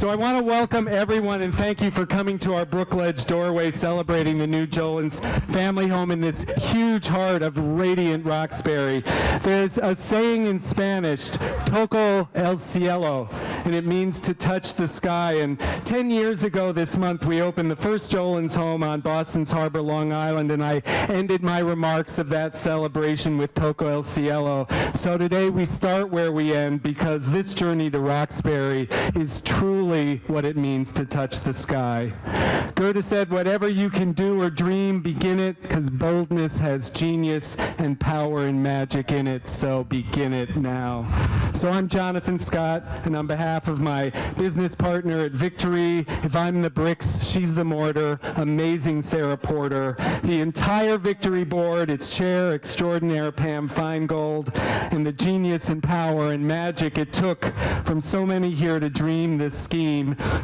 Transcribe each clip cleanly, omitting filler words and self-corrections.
So I want to welcome everyone and thank you for coming to our Brookledge doorway celebrating the new Joelyn's family home in this huge heart of radiant Roxbury. There's a saying in Spanish, toco el cielo, and it means to touch the sky. And 10 years ago this month, we opened the first Joelyn's home on Boston's Harbor, Long Island, and I ended my remarks of that celebration with toco el cielo. So today we start where we end because this journey to Roxbury is truly what it means to touch the sky. Goethe said, whatever you can do or dream, begin it, because boldness has genius and power and magic in it, so begin it now. So I'm Jonathan Scott, and on behalf of my business partner at Victory, if I'm the bricks, she's the mortar, amazing Sarah Porter, the entire Victory board, its chair extraordinaire Pam Feingold, and the genius and power and magic it took from so many here to dream this scheme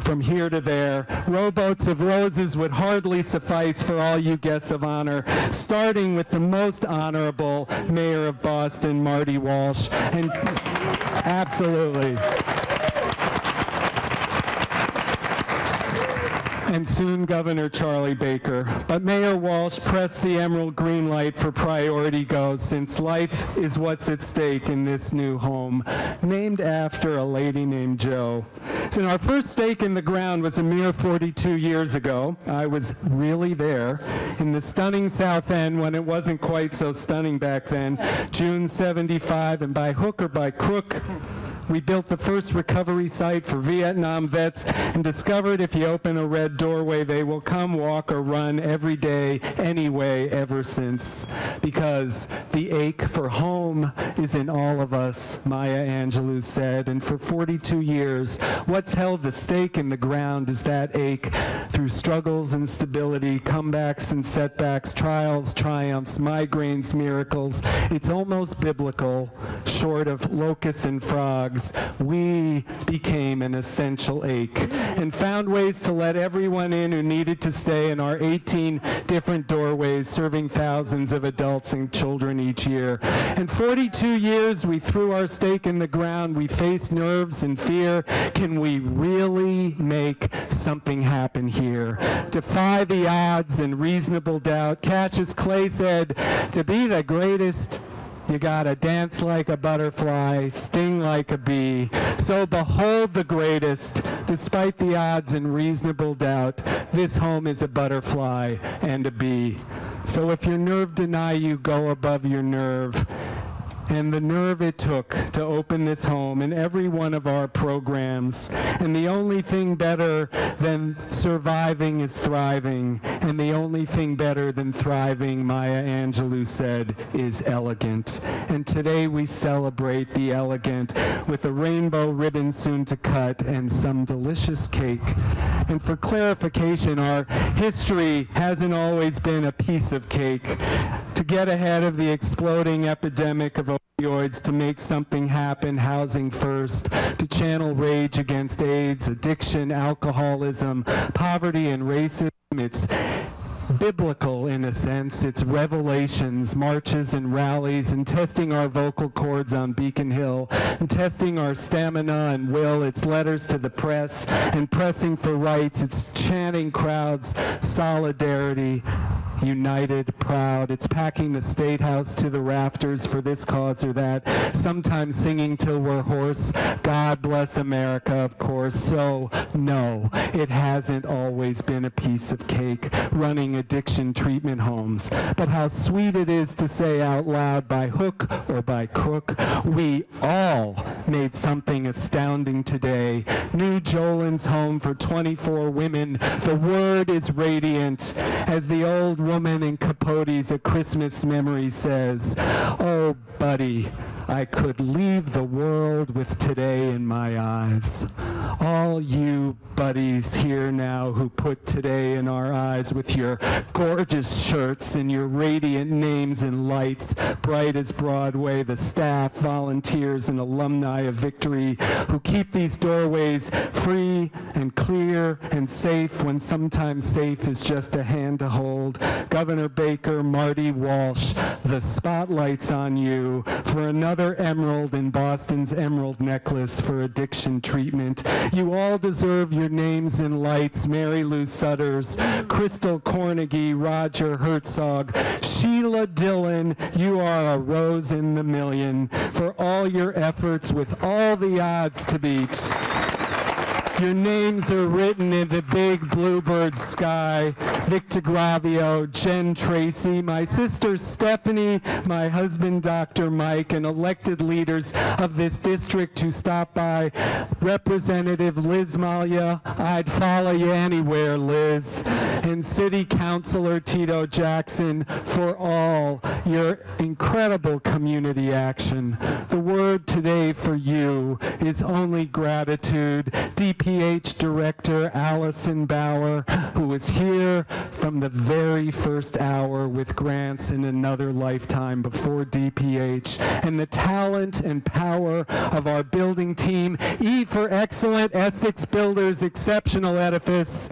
from here to there. Rowboats of roses would hardly suffice for all you guests of honor, starting with the most honorable Mayor of Boston, Marty Walsh, and absolutely. And soon Governor Charlie Baker. But Mayor Walsh pressed the emerald green light for priority go, since life is what's at stake in this new home, named after a lady named Jo. So our first stake in the ground was a mere 42 years ago. I was really there in the stunning South End when it wasn't quite so stunning back then, June '75, and by hook or by crook, we built the first recovery site for Vietnam vets and discovered if you open a red doorway, they will come, walk, or run every day, anyway, ever since. Because the ache for home is in all of us, Maya Angelou said, and for 42 years, what's held the stake in the ground is that ache through struggles and stability, comebacks and setbacks, trials, triumphs, migraines, miracles. It's almost biblical, short of locusts and frogs. We became an essential ache and found ways to let everyone in who needed to stay in our 18 different doorways, serving thousands of adults and children each year. And 42 years we threw our stake in the ground. We faced nerves and fear. Can we really make something happen here? Defy the odds and reasonable doubt. Cassius Clay said, to be the greatest, you gotta dance like a butterfly, sting like a bee. So behold the greatest, despite the odds and reasonable doubt. This home is a butterfly and a bee. So if your nerve deny you, go above your nerve. And the nerve it took to open this home and every one of our programs. And the only thing better than surviving is thriving. And the only thing better than thriving, Maya Angelou said, is elegant. And today we celebrate the elegant with a rainbow ribbon soon to cut and some delicious cake. And for clarification, our history hasn't always been a piece of cake. To get ahead of the exploding epidemic of opioids, to make something happen, housing first, to channel rage against AIDS, addiction, alcoholism, poverty, and racism. It's biblical in a sense. It's revelations, marches and rallies, and testing our vocal cords on Beacon Hill, and testing our stamina and will. It's letters to the press and pressing for rights. It's chanting crowds, solidarity, united, proud. It's packing the State House to the rafters for this cause or that, sometimes singing till we're hoarse. God bless America, of course. So, no, it hasn't always been a piece of cake, running addiction treatment homes. But how sweet it is to say out loud, by hook or by crook, we all made something astounding today. New Joelyn's home for 24 women. The word is radiant. As the old woman in Capote's A Christmas Memory says, oh, buddy, I could leave the world with today in my eyes. All you buddies here now who put today in our eyes with your gorgeous shirts and your radiant names and lights, bright as Broadway, the staff, volunteers, and alumni of Victory who keep these doorways free and clear and safe when sometimes safe is just a hand to hold. Governor Baker, Marty Walsh, the spotlight's on you for another another emerald in Boston's emerald necklace for addiction treatment. You all deserve your names in lights: Marylou Sudders, Crystal Cornegie, Roger Herzog, Sheila Dillon. You are a rose in the million for all your efforts with all the odds to beat. Your names are written in the big bluebird sky. Victor Gravio, Jen Tracy, my sister Stephanie, my husband Dr. Mike, and elected leaders of this district who stopped by. Representative Liz Malia, I'd follow you anywhere, Liz. And City Councilor Tito Jackson, for all your incredible community action. The word today for you is only gratitude. DPH Director Allison Bauer, who was here from the very first hour with grants in another lifetime before DPH, and the talent and power of our building team. E for excellent, Essex Builders, exceptional edifice.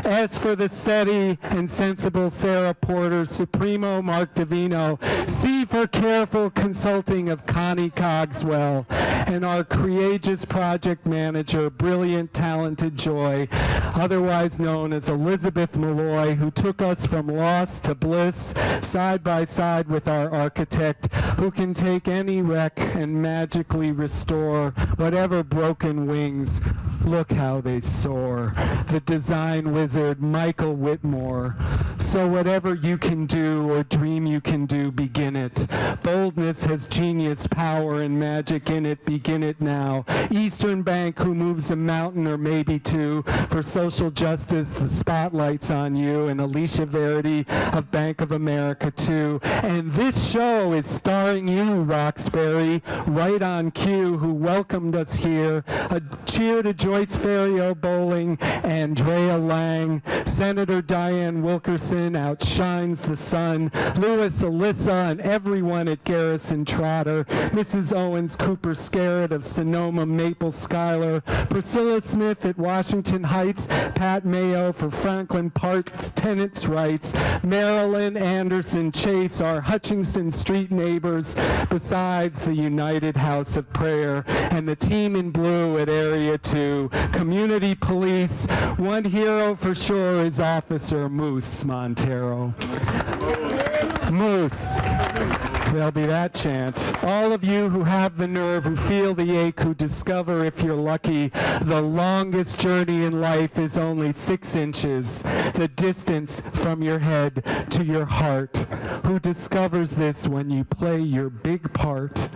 S for the SETI and sensible Sarah Porter, Supremo Mark Davino. C for careful consulting of Connie Cogswell, and our courageous project manager, brilliant, talented Joy, otherwise known as Elizabeth Malloy, who took us from loss to bliss, side by side with our architect, who can take any wreck and magically restore whatever broken wings. Look how they soar. The design wizard, Michael Whitmore. So whatever you can do or dream you can do, begin it. Boldness has genius, power, and magic in it. Begin it now. Eastern Bank, who moves a mountain or maybe two for social justice, the spotlight's on you. And Alicia Verity of Bank of America too. And this show is starring you, Roxbury, right on cue, who welcomed us here. A cheer to Joyce Ferriero Bowling, Andrea Lang, Senator Diane Wilkerson outshines the sun, Louis Alyssa, and everyone at Garrison Trotter, Mrs. Owens Cooper Scarrett of Sonoma Maple Schuyler, Priscilla Smith at Washington Heights, Pat Mayo for Franklin Park's tenants' rights, Marilyn Anderson Chase, our Hutchinson Street neighbors, besides the United House of Prayer, and the team in blue at Area 2, community police. One hero for sure is Officer Moose Montero. Moose. There'll be that chant. All of you who have the nerve, who feel the ache, who discover, if you're lucky, the longest journey in life is only 6 inches, the distance from your head to your heart, who discovers this when you play your big part.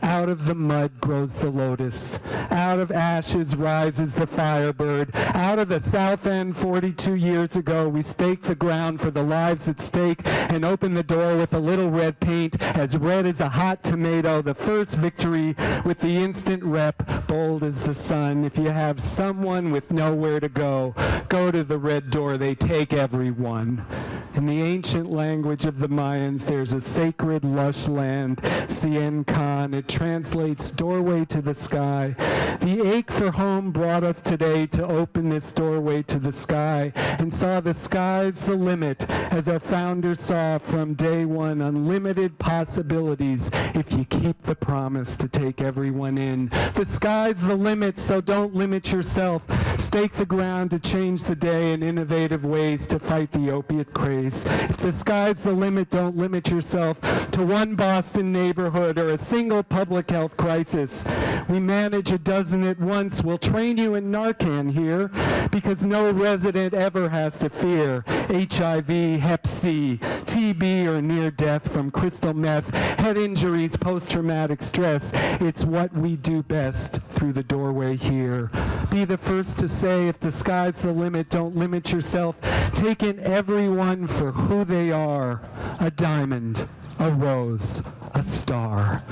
Out of the mud grows the lotus. Out of ashes rises the firebird. Out of the South End 42 years ago, we staked the ground for the lives at stake and opened the door with a little red paint, as red as a hot tomato, the first victory with the instant rep, bold as the sun. If you have someone with nowhere to go, go to the red door, they take everyone. In the ancient language of the Mayans, there's a sacred lush land, Cien Can. It translates doorway to the sky. The ache for home brought us today to open this doorway to the sky, and saw the sky's the limit, as our founder saw from day one, unlimited possibilities if you keep the promise to take everyone in. The sky's the limit, so don't limit yourself. Stake the ground to change the day in innovative ways to fight the opiate craze. If the sky's the limit, don't limit yourself to one Boston neighborhood or a single public health crisis. We manage a dozen at once. We'll train you in Narcan here, because no resident ever has to fear HIV, Hep C, TB, or near death from crystal meth, head injuries, post-traumatic stress. It's what we do best through the doorway here. Be the first to say, if the sky's the limit, don't limit yourself. Take in everyone for who they are. A diamond, a rose, a star.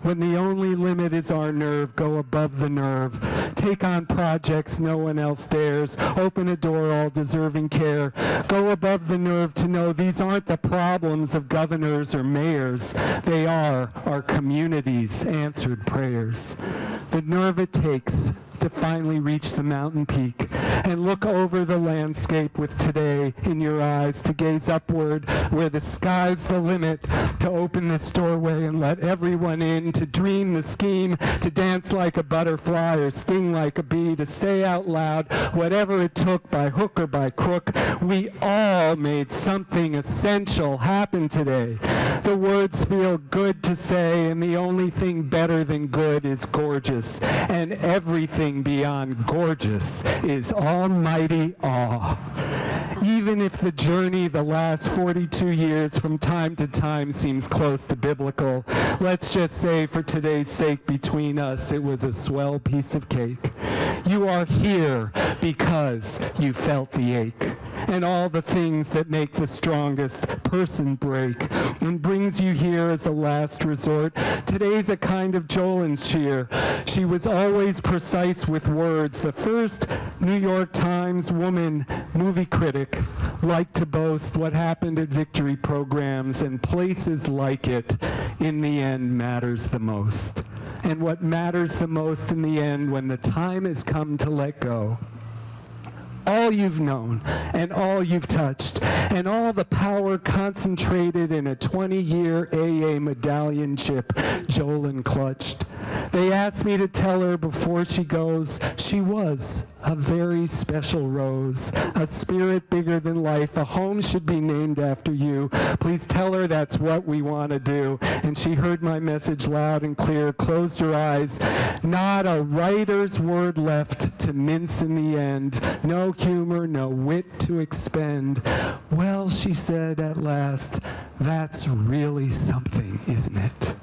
When the only limit is our nerve, go above the nerve. Take on projects no one else dares. Open a door, all deserving care. Go above the nerve to know these aren't the problems of governors or mayors. They are our community's answered prayers. The nerve it takes to finally reach the mountain peak and look over the landscape with today in your eyes, to gaze upward where the sky's the limit, to open this doorway and let everyone in, to dream the scheme, to dance like a butterfly or sting like a bee, to say out loud whatever it took by hook or by crook. We all made something essential happen today. The words feel good to say, and the only thing better than good is gorgeous, and everything beyond gorgeous is almighty awe. Even if the journey the last 42 years from time to time seems close to biblical, let's just say for today's sake between us, it was a swell piece of cake. You are here because you felt the ache and all the things that make the strongest person break and brings you here as a last resort. Today's a kind of Joelyn's cheer. She was always precise with words. The first New York Times woman movie critic liked to boast what happened at victory programs, and places like it in the end matters the most. And what matters the most in the end, when the time has come to let go, all you've known and all you've touched and all the power concentrated in a 20-year AA medallion chip Joelyn clutched. They asked me to tell her before she goes, she was a very special rose, a spirit bigger than life. A home should be named after you. Please tell her that's what we want to do. And she heard my message loud and clear, closed her eyes. Not a writer's word left to mince in the end. No humor, no wit to expend. Well, she said at last, that's really something, isn't it?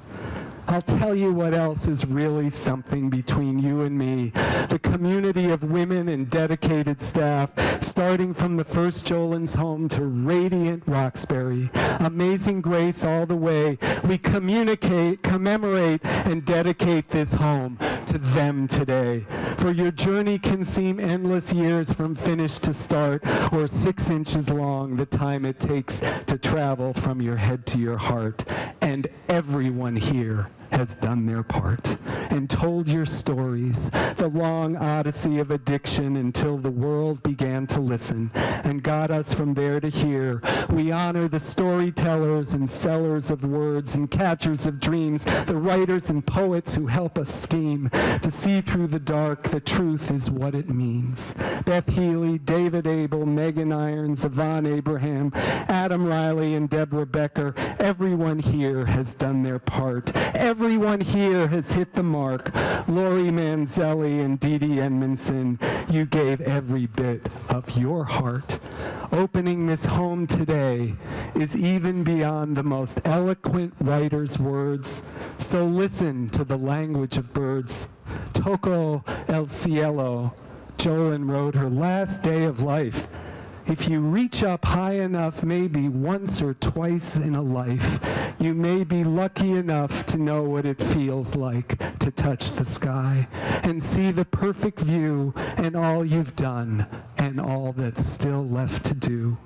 I'll tell you what else is really something between you and me. The community of women and dedicated staff, starting from the first Joelyn's home to radiant Roxbury. Amazing grace all the way. We communicate, commemorate, and dedicate this home to them today. For your journey can seem endless years from finish to start, or 6 inches long, the time it takes to travel from your head to your heart. And everyone here has done their part and told your stories, the long odyssey of addiction until the world began to listen and got us from there to here. We honor the storytellers and sellers of words and catchers of dreams, the writers and poets who help us scheme to see through the dark. The truth is what it means. Beth Healy, David Abel, Megan Irons, Yvonne Abraham, Adam Riley, and Deborah Becker, everyone here has done their part. Everyone here has hit the mark. Lori Manzelli and Dee Dee Edmondson, you gave every bit of your heart. Opening this home today is even beyond the most eloquent writer's words. So listen to the language of birds. Toco el cielo, Joelyn wrote her last day of life. If you reach up high enough, maybe once or twice in a life, you may be lucky enough to know what it feels like to touch the sky and see the perfect view and all you've done and all that's still left to do.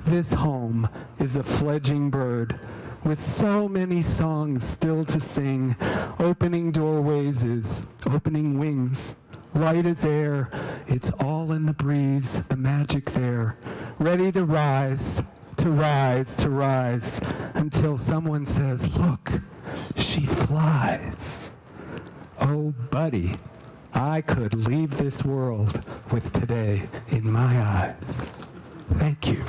This home is a fledgling bird with so many songs still to sing. Opening doorways is opening wings. Light as air, it's all in the breeze, the magic there. Ready to rise, to rise, to rise, until someone says, look, she flies. Oh, buddy, I could leave this world with today in my eyes. Thank you.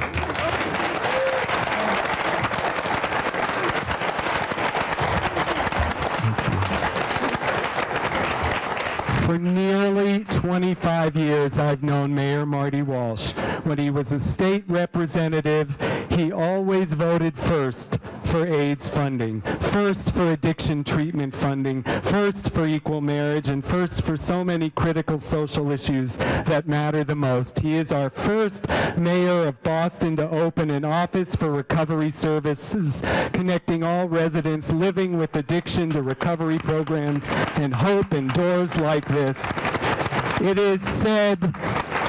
For nearly 25 years, I've known Mayor Marty Walsh. When he was a state representative, he always voted first for AIDS funding, first for addiction treatment funding, first for equal marriage, and first for so many critical social issues that matter the most. He is our first mayor of Boston to open an office for recovery services, connecting all residents living with addiction to recovery programs and hope and doors like this. It is said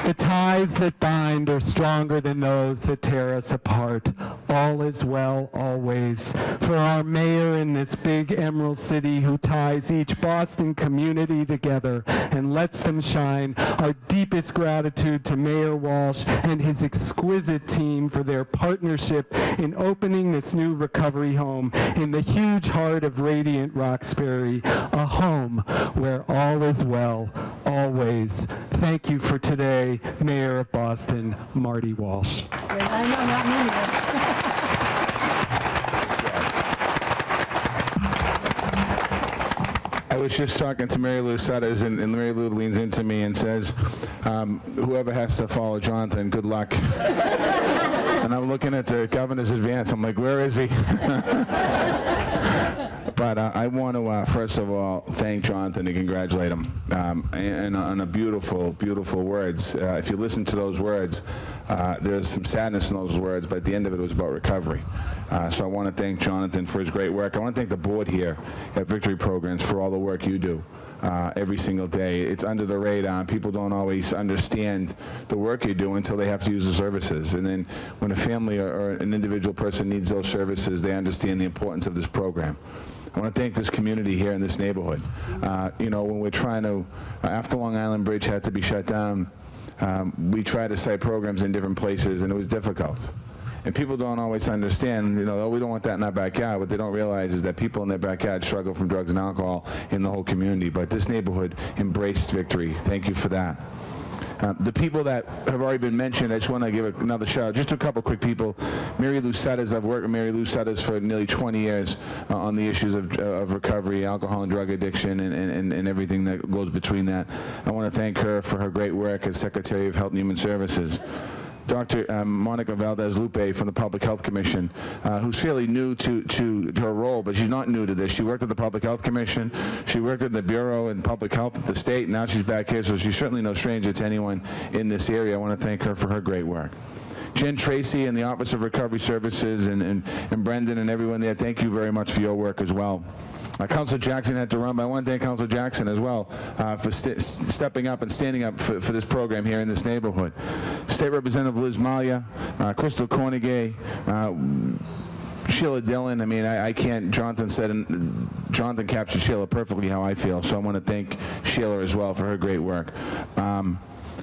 The ties that bind are stronger than those that tear us apart. All is well always. For our mayor in this big emerald city who ties each Boston community together and lets them shine, our deepest gratitude to Mayor Walsh and his exquisite team for their partnership in opening this new recovery home in the huge heart of radiant Roxbury, a home where all is well always. Thank you for today, Mayor of Boston, Marty Walsh. I know, not I was just talking to Marylou Sudders, and Marylou leans into me and says, whoever has to follow Jonathan, good luck. And I'm looking at the governor's advance. I'm like, where is he? But I want to, first of all, thank Jonathan and congratulate him. And on a beautiful, beautiful words. If you listen to those words, there's some sadness in those words, but at the end of it, it was about recovery. So I want to thank Jonathan for his great work. I want to thank the board here at Victory Programs for all the work you do. Every single day. It's under the radar. People don't always understand the work you do until they have to use the services. And then when a family or an individual person needs those services, they understand the importance of this program. I want to thank this community here in this neighborhood. You know, when we're trying to, after Long Island Bridge had to be shut down, we tried to cite programs in different places, and it was difficult. And people don't always understand, you know, oh, we don't want that in our backyard. What they don't realize is that people in their backyard struggle from drugs and alcohol in the whole community. But this neighborhood embraced Victory. Thank you for that. The people that have already been mentioned, I just want to give another shout out. Just a couple quick people. Marylou Sudders, I've worked with Marylou Sudders for nearly 20 years on the issues of recovery, alcohol and drug addiction, and everything that goes between that. I want to thank her for her great work as Secretary of Health and Human Services. Dr. Monica Valdez-Lupe from the Public Health Commission, who's fairly new to her role, but she's not new to this. She worked at the Public Health Commission. She worked at the Bureau in Public Health at the state. Now she's back here, so she's certainly no stranger to anyone in this area. I want to thank her for her great work. Jen Tracy and the Office of Recovery Services and Brendan and everyone there, thank you very much for your work as well. Councilor Jackson had to run, but I want to thank Councilor Jackson as well for stepping up and standing up for this program here in this neighborhood. State Representative Liz Malia, Crystal Cornegay, Sheila Dillon. I mean, I can't, Jonathan captured Sheila perfectly how I feel, so I want to thank Sheila as well for her great work.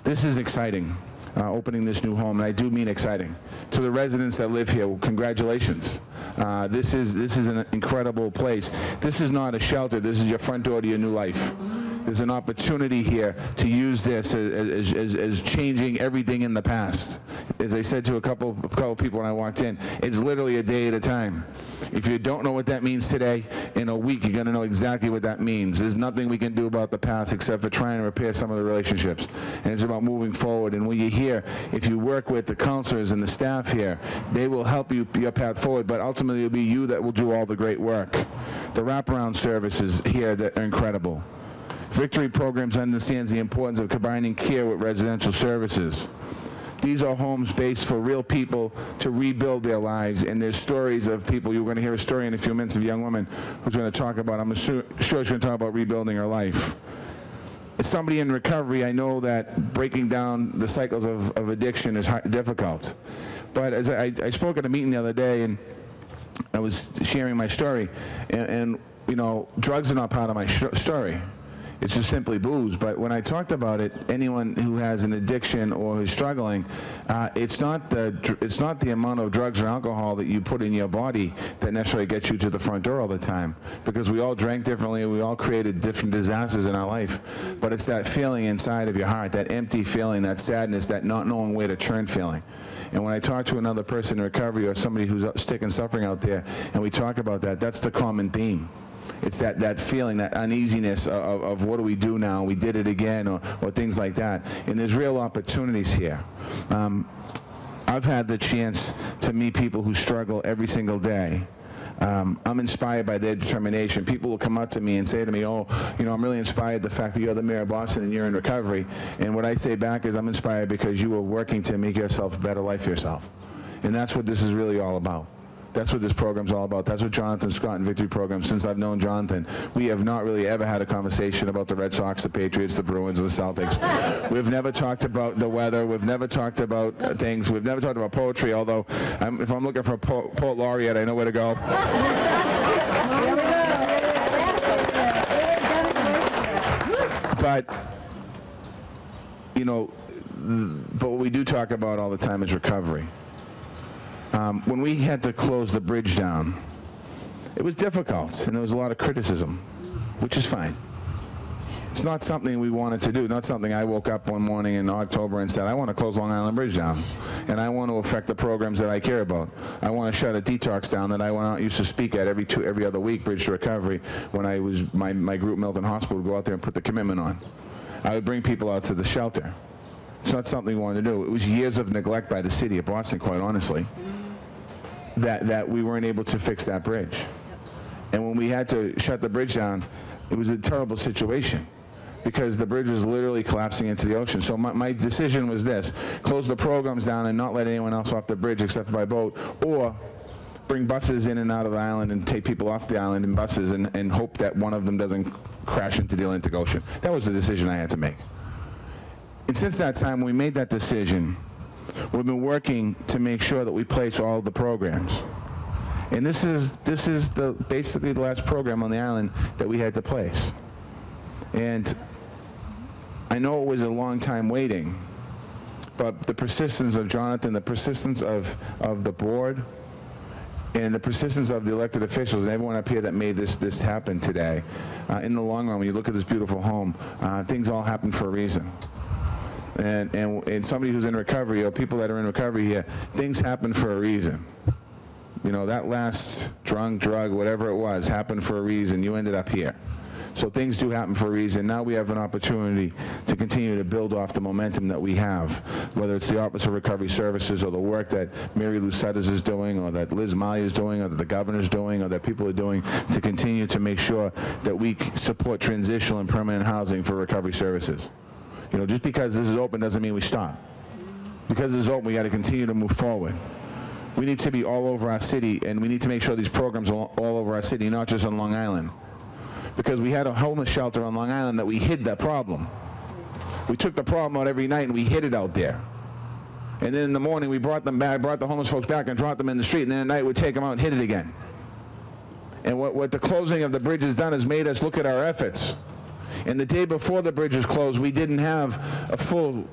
This is exciting. Opening this new home, and I do mean exciting. To the residents that live here, well, congratulations. This is an incredible place. This is not a shelter. This is your front door to your new life. There's an opportunity here to use this as changing everything in the past. As I said to a couple people when I walked in, it's literally a day at a time. If you don't know what that means today, in a week you're going to know exactly what that means. There's nothing we can do about the past except for trying to repair some of the relationships. And it's about moving forward. And when you're here, if you work with the counselors and the staff here, they will help you your path forward, but ultimately it'll be you that will do all the great work. The wraparound services here that are incredible. Victory Programs understands the importance of combining care with residential services. These are homes based for real people to rebuild their lives, and there's stories of people. You're going to hear a story in a few minutes of a young woman who's going to talk about, I'm sure she's going to talk about rebuilding her life. As somebody in recovery, I know that breaking down the cycles of addiction is difficult. But as I spoke at a meeting the other day, and I was sharing my story, and you know, drugs are not part of my story. It's just simply booze. But when I talked about it, anyone who has an addiction or who's struggling, it's not the amount of drugs or alcohol that you put in your body that necessarily gets you to the front door all the time, because we all drank differently, we all created different disasters in our life. But it's that feeling inside of your heart, that empty feeling, that sadness, that not knowing where to turn feeling. And when I talk to another person in recovery or somebody who's sick and suffering out there, and we talk about that, that's the common theme. It's that feeling, that uneasiness of what do we do now? We did it again, or things like that. And there's real opportunities here. I've had the chance to meet people who struggle every single day. I'm inspired by their determination. People will come up to me and say to me, oh, you know, I'm really inspired the fact that you're the mayor of Boston and you're in recovery. And what I say back is, I'm inspired because you are working to make yourself a better life for yourself. And that's what this is really all about. That's what this program's all about. That's what Jonathan Scott and Victory Program, since I've known Jonathan, we have not really ever had a conversation about the Red Sox, the Patriots, the Bruins, or the Celtics. We've never talked about the weather. We've never talked about things. We've never talked about poetry, although if I'm looking for a poet laureate, I know where to go. But, you know, but what we do talk about all the time is recovery. When we had to close the bridge down, it was difficult, and there was a lot of criticism, which is fine. It's not something we wanted to do, not something I woke up one morning in October and said, I want to close Long Island Bridge down, and I want to affect the programs that I care about. I want to shut a detox down that I used to speak at every other week, Bridge to Recovery, when I was, my group, Milton Hospital, would go out there and put the commitment on. I would bring people out to the shelter. It's not something we wanted to do. It was years of neglect by the city of Boston, quite honestly, that we weren't able to fix that bridge. And when we had to shut the bridge down, it was a terrible situation because the bridge was literally collapsing into the ocean. So my decision was this: close the programs down and not let anyone else off the bridge except by boat, or bring buses in and out of the island and take people off the island in buses and hope that one of them doesn't crash into the Atlantic Ocean. That was the decision I had to make. And since that time, when we made that decision, we've been working to make sure that we place all the programs. And this is basically the last program on the island that we had to place. And I know it was a long time waiting, but the persistence of Jonathan, the persistence of the board, and the persistence of the elected officials and everyone up here that made this happen today, in the long run, when you look at this beautiful home, things all happen for a reason. And somebody who's in recovery, or people that are in recovery here, things happen for a reason. You know, that last drug, whatever it was, happened for a reason. You ended up here. So things do happen for a reason. Now we have an opportunity to continue to build off the momentum that we have, whether it's the Office of Recovery Services or the work that Marylou Sudders is doing, or that Liz Malia is doing, or that the governor's doing, or that people are doing to continue to make sure that we support transitional and permanent housing for recovery services. You know, just because this is open doesn't mean we stop. Because this is open, we got to continue to move forward. We need to be all over our city, and we need to make sure these programs are all over our city, not just on Long Island. Because we had a homeless shelter on Long Island that we hid that problem. We took the problem out every night and we hid it out there. And then in the morning we brought them back, brought the homeless folks back and dropped them in the street, and then at night we'd take them out and hid it again. And what the closing of the bridge has done is made us look at our efforts. And the day before the bridge was closed, we didn't have a full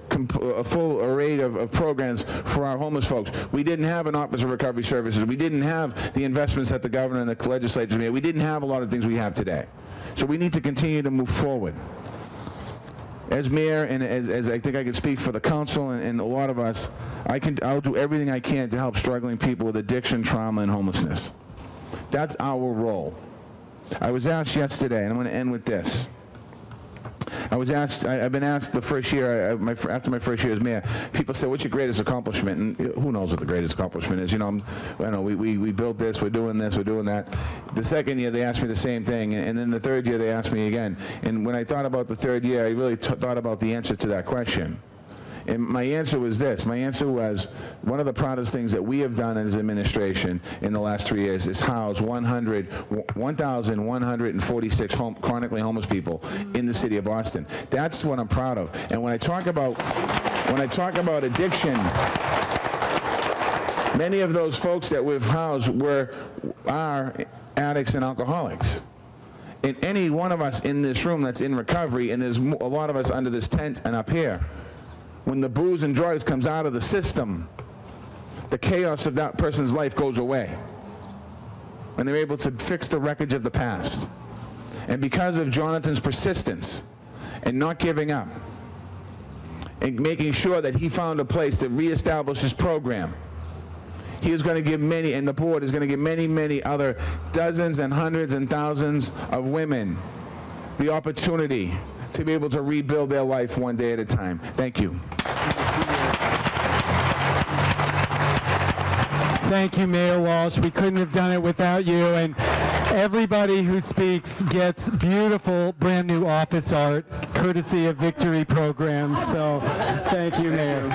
array of programs for our homeless folks. We didn't have an Office of Recovery Services. We didn't have the investments that the governor and the legislature made. We didn't have a lot of things we have today. So we need to continue to move forward. As mayor, and as I think I can speak for the council and a lot of us, I'll do everything I can to help struggling people with addiction, trauma, and homelessness. That's our role. I was asked yesterday, and I'm going to end with this. I've been asked the first year, after my first year as mayor, people say, what's your greatest accomplishment? And who knows what the greatest accomplishment is? You know, we built this, we're doing this, we're doing that. The second year, they asked me the same thing. And then the third year, they asked me again. And when I thought about the third year, I really thought about the answer to that question. And my answer was this. My answer was, one of the proudest things that we have done as administration in the last 3 years is house 1,146 chronically homeless people in the city of Boston. That's what I'm proud of. And when I talk about addiction, many of those folks that we've housed are addicts and alcoholics. And any one of us in this room that's in recovery, and there's a lot of us under this tent and up here, when the booze and drugs comes out of the system, the chaos of that person's life goes away. And they're able to fix the wreckage of the past. And because of Jonathan's persistence and not giving up and making sure that he found a place to reestablish his program, he is going to give many, and the board is going to give many, many other dozens and hundreds and thousands of women the opportunity to be able to rebuild their life one day at a time. Thank you. Thank you, Mayor Walsh. We couldn't have done it without you. And everybody who speaks gets beautiful, brand new office art, courtesy of Victory Programs. So thank you, Mayor.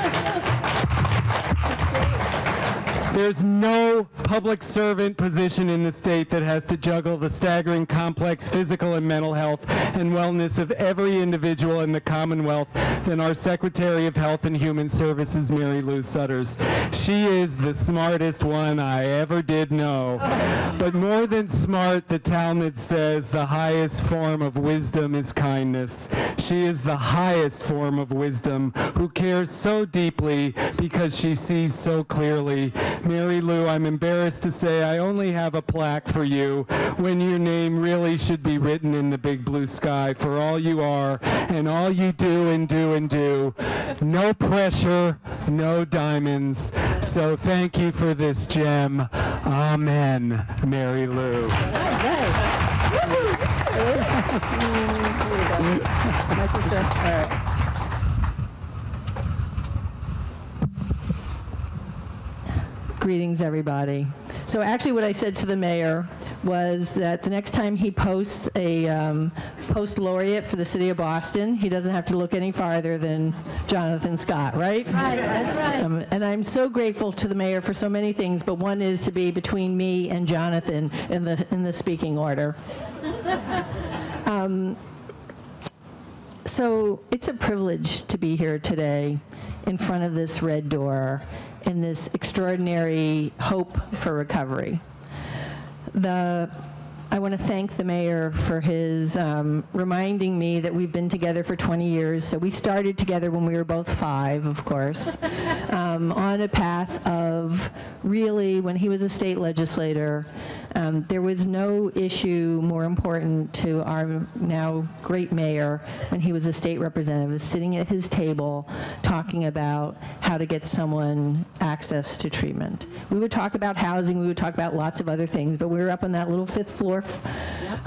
There's no public servant position in the state that has to juggle the staggering complex physical and mental health and wellness of every individual in the Commonwealth than our Secretary of Health and Human Services, Marylou Sudders. She is the smartest one I ever did know. But more than smart, the Talmud says the highest form of wisdom is kindness. She is the highest form of wisdom, who cares so deeply because she sees so clearly. Marylou, I'm embarrassed to say I only have a plaque for you when your name really should be written in the big blue sky for all you are and all you do and do and do. No pressure, no diamonds. So thank you for this gem. Amen, Marylou. Greetings, everybody. So actually what I said to the mayor was that the next time he posts a post laureate for the city of Boston, he doesn't have to look any farther than Jonathan Scott, right? Right, that's right. And I'm so grateful to the mayor for so many things, but one is to be between me and Jonathan in the speaking order. So it's a privilege to be here today in front of this red door in this extraordinary hope for recovery. I want to thank the mayor for his reminding me that we've been together for 20 years. So we started together when we were both 5, of course, on a path of really, when he was a state legislator, there was no issue more important to our now great mayor when he was a state representative, sitting at his table talking about how to get someone access to treatment. We would talk about housing, we would talk about lots of other things, but we were up on that little 5th floor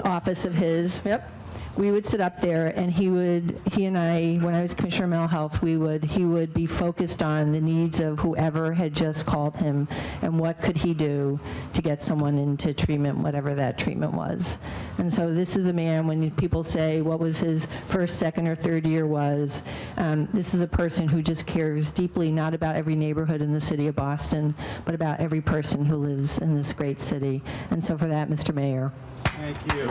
office of his. Yep. We would sit up there, and he and I, when I was Commissioner of Mental Health, he would be focused on the needs of whoever had just called him and what could he do to get someone into treatment, whatever that treatment was. And so this is a man, when people say what was his first, second, or third year was, this is a person who just cares deeply, not about every neighborhood in the city of Boston, but about every person who lives in this great city. And so for that, Mr. Mayor. Thank you.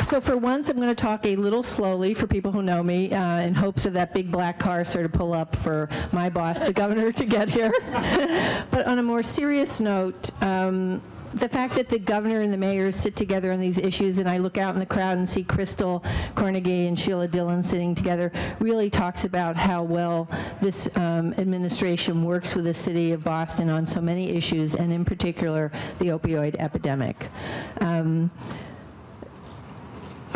So for once, I'm going to talk a little slowly for people who know me in hopes of that big black car sort of pull up for my boss, the governor, to get here. But on a more serious note, the fact that the governor and the mayor sit together on these issues, and I look out in the crowd and see Crystal Carnegie and Sheila Dillon sitting together, really talks about how well this administration works with the city of Boston on so many issues, and in particular, the opioid epidemic.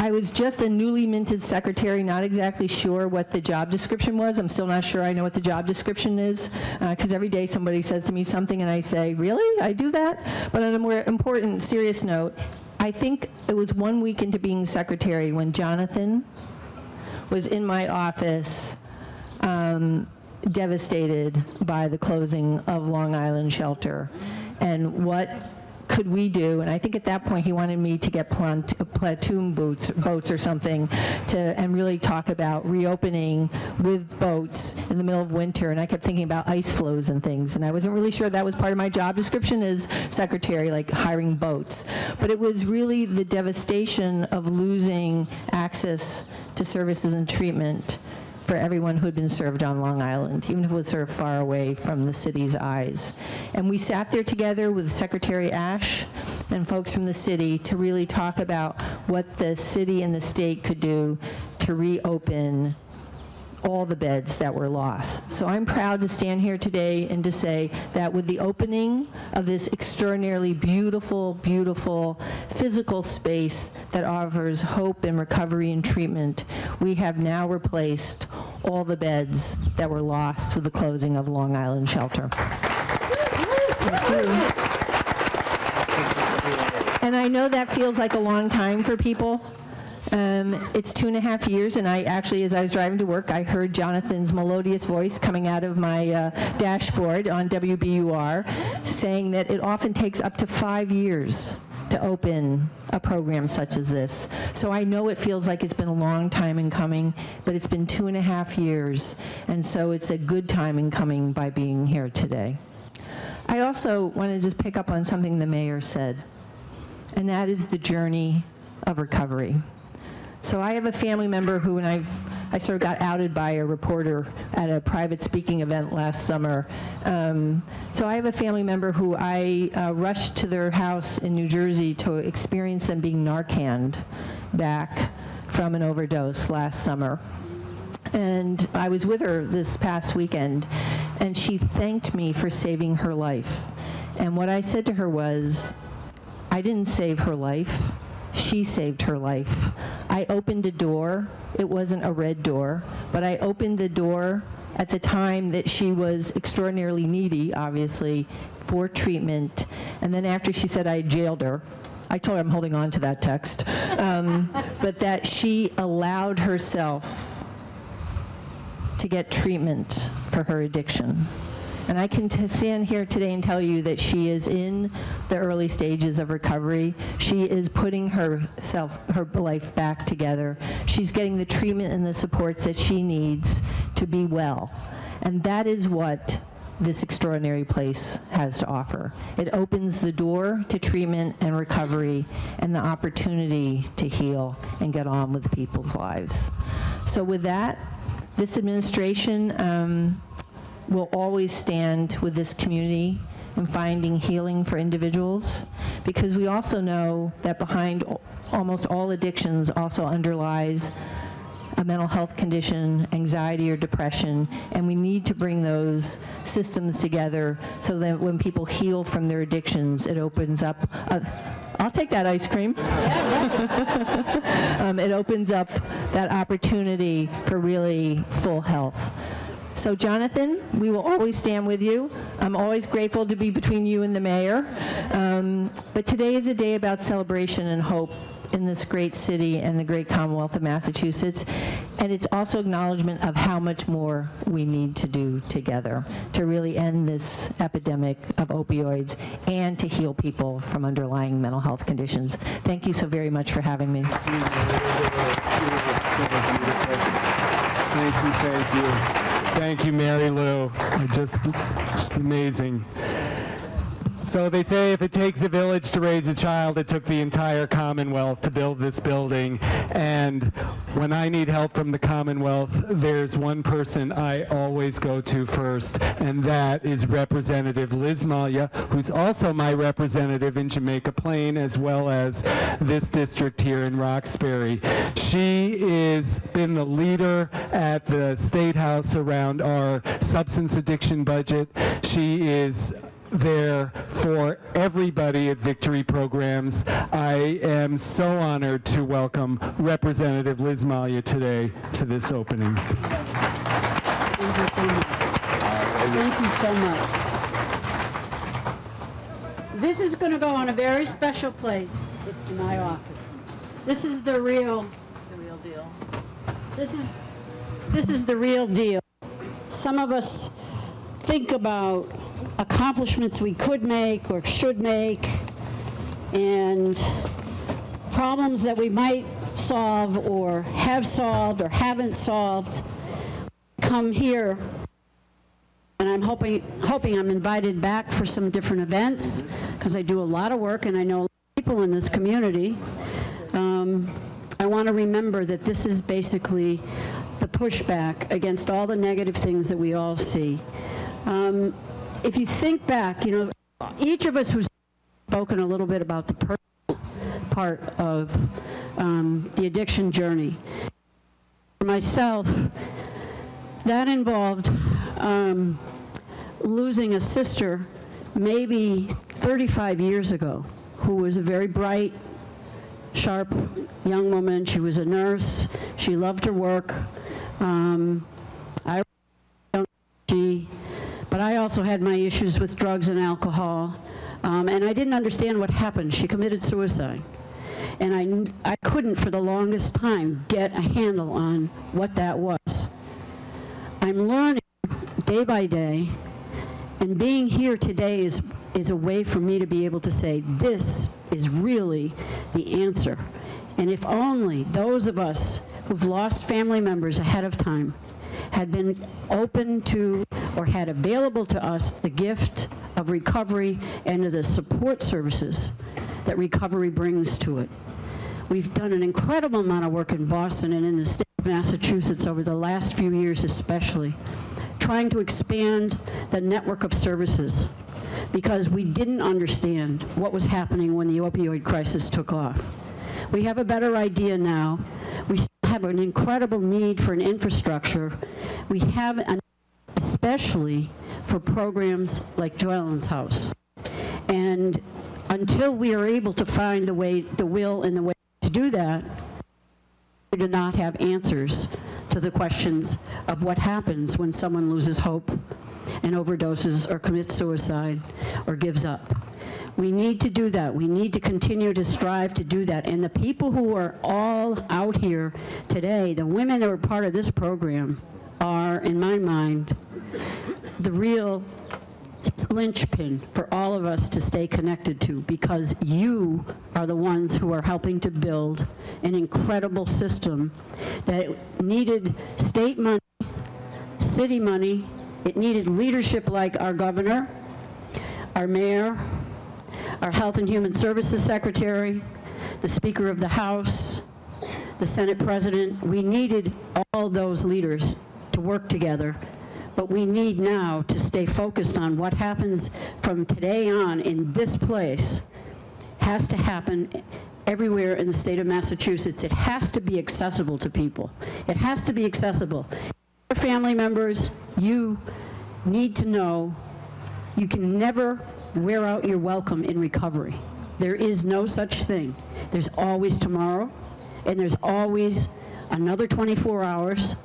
I was just a newly minted secretary, not exactly sure what the job description was. I'm still not sure I know what the job description is, because every day somebody says to me something and I say, really? I do that? But on a more important, serious note, I think it was 1 week into being secretary when Jonathan was in my office, devastated by the closing of Long Island Shelter. And what could we do? And I think at that point he wanted me to get platoon boats or something and really talk about reopening with boats in the middle of winter. And I kept thinking about ice flows and things. And I wasn't really sure that was part of my job description as secretary, like hiring boats. But it was really the devastation of losing access to services and treatment for everyone who had been served on Long Island, even if it was sort of far away from the city's eyes. And we sat there together with Secretary Ash and folks from the city to really talk about what the city and the state could do to reopen all the beds that were lost. So I'm proud to stand here today and to say that with the opening of this extraordinarily beautiful, beautiful physical space that offers hope and recovery and treatment, we have now replaced all the beds that were lost with the closing of Long Island Shelter. And I know that feels like a long time for people. It's 2.5 years, and I actually, as I was driving to work, I heard Jonathan's melodious voice coming out of my dashboard on WBUR saying that it often takes up to 5 years to open a program such as this. So I know it feels like it's been a long time in coming, but it's been 2.5 years, and so it's a good time in coming by being here today. I also want to just pick up on something the mayor said, and that is the journey of recovery. So I have a family member who, and I sort of got outed by a reporter at a private speaking event last summer. So I have a family member who I rushed to their house in New Jersey to experience them being Narcaned back from an overdose last summer. And I was with her this past weekend, and she thanked me for saving her life. And what I said to her was, I didn't save her life. She saved her life. I opened a door. It wasn't a red door, but I opened the door at the time that she was extraordinarily needy, obviously, for treatment. And then after she said I jailed her, I told her I'm holding on to that text, but that she allowed herself to get treatment for her addiction. And I can stand here today and tell you that she is in the early stages of recovery. She is putting her life back together. She's getting the treatment and the supports that she needs to be well. And that is what this extraordinary place has to offer. It opens the door to treatment and recovery and the opportunity to heal and get on with people's lives. So with that, this administration will always stand with this community in finding healing for individuals, because we also know that behind almost all addictions also underlies a mental health condition, anxiety or depression, and we need to bring those systems together so that when people heal from their addictions, it opens up I'll take that ice cream. It opens up that opportunity for really full health. So Jonathan, we will always stand with you. I'm always grateful to be between you and the mayor. But today is a day about celebration and hope in this great city and the great Commonwealth of Massachusetts. And it's also acknowledgement of how much more we need to do together to really end this epidemic of opioids and to heal people from underlying mental health conditions. Thank you so very much for having me. Thank you. Thank you, Marylou. Just amazing. So they say if it takes a village to raise a child, it took the entire Commonwealth to build this building. And when I need help from the Commonwealth, there's one person I always go to first, and that is Representative Liz Malya, who's also my representative in Jamaica Plain, as well as this district here in Roxbury. She has been the leader at the State House around our substance addiction budget. She is there for everybody at Victory Programs. I am so honored to welcome Representative Liz Malya today to this opening. Thank you so much. This is going to go on a very special place in my office. This is the real deal. This is the real deal. Some of us think about accomplishments we could make or should make, and problems that we might solve or have solved or haven't solved. Come here, and I'm hoping I'm invited back for some different events, because I do a lot of work and I know a lot of people in this community. I want to remember that this is basically the pushback against all the negative things that we all see. If you think back, you know, each of us who's spoken a little bit about the personal part of the addiction journey. For myself, that involved losing a sister maybe 35 years ago, who was a very bright, sharp young woman. She was a nurse. She loved her work. But I also had my issues with drugs and alcohol, and I didn't understand what happened. She committed suicide, and I couldn't for the longest time get a handle on what that was. I'm learning day by day, And being here today is a way for me to be able to say, this is really the answer. And if only those of us who've lost family members ahead of time had been open to or had available to us the gift of recovery and of the support services that recovery brings to it. We've done an incredible amount of work in Boston and in the state of Massachusetts over the last few years especially, trying to expand the network of services because we didn't understand what was happening when the opioid crisis took off. We have a better idea now. We still have an incredible need for an infrastructure. We have especially for programs like Joelyn's House. And until we are able to find the will and the way to do that, we do not have answers to the questions of what happens when someone loses hope and overdoses or commits suicide or gives up. We need to do that. We need to continue to strive to do that. And the people who are all out here today, the women who are part of this program, are, in my mind, the real linchpin for all of us to stay connected to, because you are the ones who are helping to build an incredible system that needed state money, city money. It needed leadership like our governor, our mayor, our Health and Human Services Secretary, the Speaker of the House, the Senate President. We needed all those leaders to work together, but we need now to stay focused on what happens from today on in this place has to happen everywhere in the state of Massachusetts. It has to be accessible to people. It has to be accessible. Your family members, you need to know you can never wear out your welcome in recovery. There is no such thing. There's always tomorrow, and there's always another 24 hours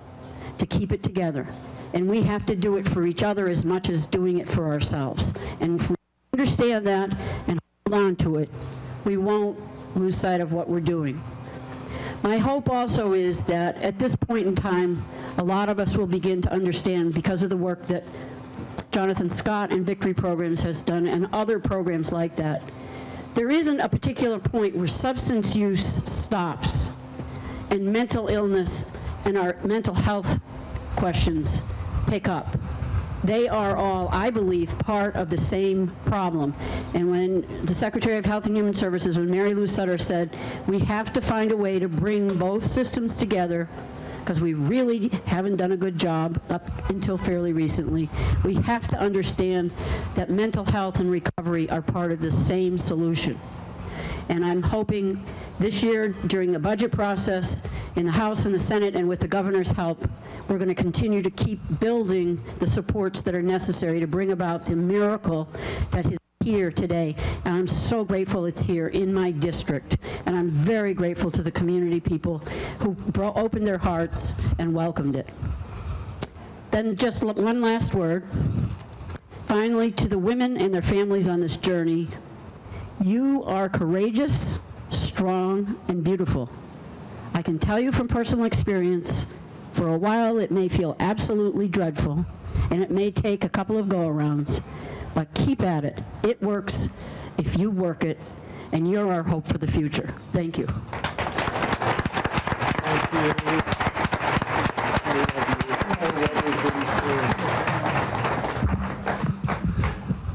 to keep it together. And we have to do it for each other as much as doing it for ourselves. And if we understand that and hold on to it, we won't lose sight of what we're doing. My hope also is that at this point in time, a lot of us will begin to understand, because of the work that Jonathan Scott and Victory Programs has done and other programs like that, there isn't a particular point where substance use stops and mental illness and our mental health questions pick up. They are all, I believe, part of the same problem. And when the Secretary of Health and Human Services, when Marylou Sudders said, we have to find a way to bring both systems together, because we really haven't done a good job up until fairly recently. We have to understand that mental health and recovery are part of the same solution. And I'm hoping this year, during the budget process, in the House and the Senate, and with the governor's help, we're going to continue to keep building the supports that are necessary to bring about the miracle that is here today. And I'm so grateful it's here in my district. And I'm very grateful to the community people who opened their hearts and welcomed it. Then just one last word. Finally, to the women and their families on this journey, you are courageous, strong, and beautiful. I can tell you from personal experience, for a while it may feel absolutely dreadful, and it may take a couple of go-arounds, but keep at it. It works if you work it, and you're our hope for the future. Thank you. Thank you.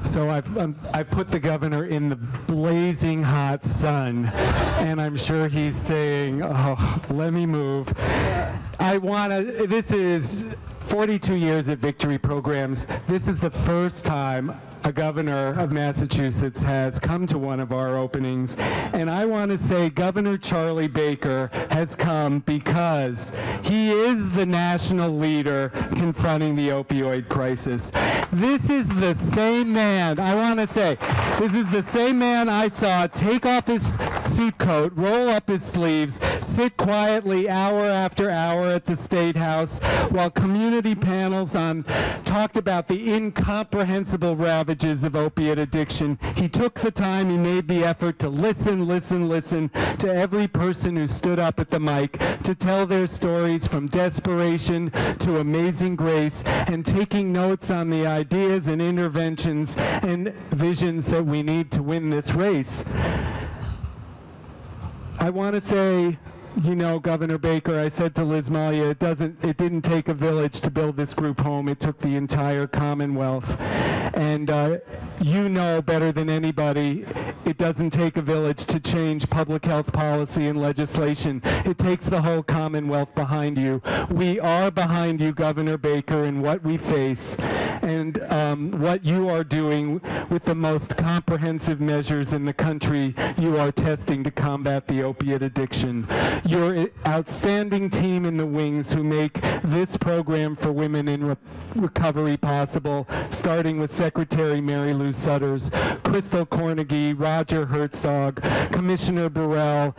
So I've put the governor in the blazing hot sun, and I'm sure he's saying, oh, let me move. This is 42 years at Victory Programs. This is the first time a governor of Massachusetts has come to one of our openings, and I want to say Governor Charlie Baker has come because he is the national leader confronting the opioid crisis. This is the same man, I want to say, this is the same man I saw take off his suit coat, roll up his sleeves, sit quietly hour after hour at the State House while community panels talked about the incomprehensible ravages of opiate addiction. He took the time, he made the effort to listen to every person who stood up at the mic to tell their stories from desperation to amazing grace, and taking notes on the ideas and interventions and visions that we need to win this race. I want to say, you know, Governor Baker, I said to Liz Malia, it didn't take a village to build this group home. It took the entire Commonwealth. And you know better than anybody, it doesn't take a village to change public health policy and legislation. It takes the whole Commonwealth behind you. We are behind you, Governor Baker, in what we face and what you are doing with the most comprehensive measures in the country you are testing to combat the opiate addiction. Your outstanding team in the wings who make this program for women in recovery possible, starting with Secretary Marylou Sudders, Crystal Cornegie, Roger Herzog, Commissioner Burrell,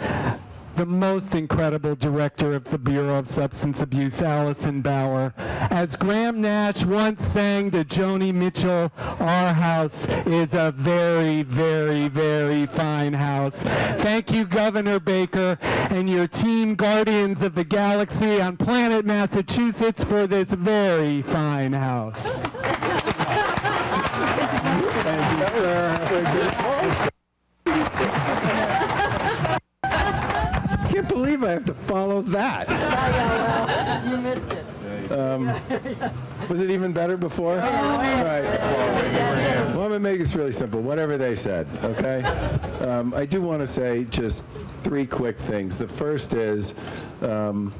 the most incredible director of the Bureau of Substance Abuse, Allison Bauer. As Graham Nash once sang to Joni Mitchell, our house is a very, very, very fine house. Thank you, Governor Baker, and your team, Guardians of the Galaxy on planet Massachusetts, for this very fine house. I can't believe I have to follow that. You missed it. Was it even better before? All right. Well, I'm going to make this really simple. Whatever they said, okay? I do want to say just 3 quick things. The first is I'm